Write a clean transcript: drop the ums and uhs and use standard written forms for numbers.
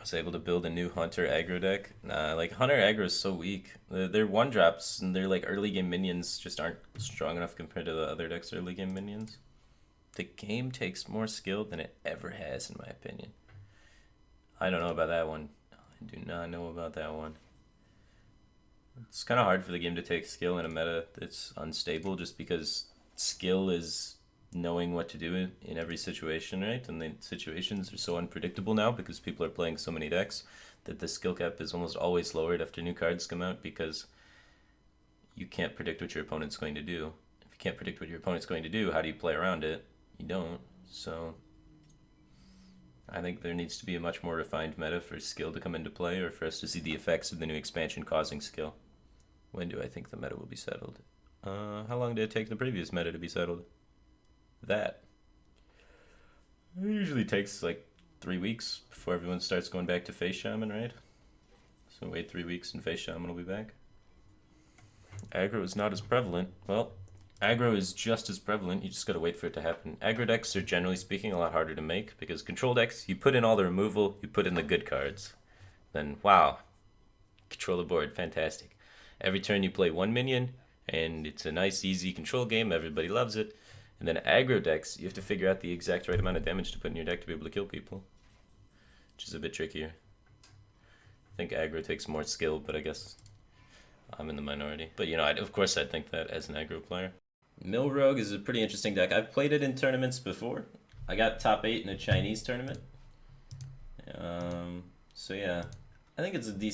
was able to build a new Hunter aggro deck. Nah, like Hunter aggro is so weak. Their one drops and their like early game minions just aren't strong enough compared to the other decks' early game minions. The game takes more skill than it ever has, in my opinion. I don't know about that one. I do not know about that one. It's kind of hard for the game to take skill in a meta that's unstable, just because skill is knowing what to do in every situation, right? And the situations are so unpredictable now because people are playing so many decks that the skill cap is almost always lowered after new cards come out because you can't predict what your opponent's going to do. If you can't predict what your opponent's going to do, how do you play around it? You don't. So I think there needs to be a much more refined meta for skill to come into play, or for us to see the effects of the new expansion causing skill. When do I think the meta will be settled? How long did it take the previous meta to be settled? That. It usually takes like 3 weeks before everyone starts going back to Face Shaman, right? So wait 3 weeks and Face Shaman will be back. Aggro is not as prevalent. Well, aggro is just as prevalent, you just gotta wait for it to happen. Aggro decks are generally speaking a lot harder to make because control decks, you put in all the removal, you put in the good cards. Then, wow, control the board, fantastic. Every turn you play one minion, and it's a nice, easy control game, everybody loves it. And then aggro decks, you have to figure out the exact right amount of damage to put in your deck to be able to kill people, which is a bit trickier. I think aggro takes more skill, but I guess I'm in the minority. But you know, of course I'd think that as an aggro player. Mill Rogue is a pretty interesting deck. I've played it in tournaments before. I got top 8 in a Chinese tournament. So yeah, I think it's a decent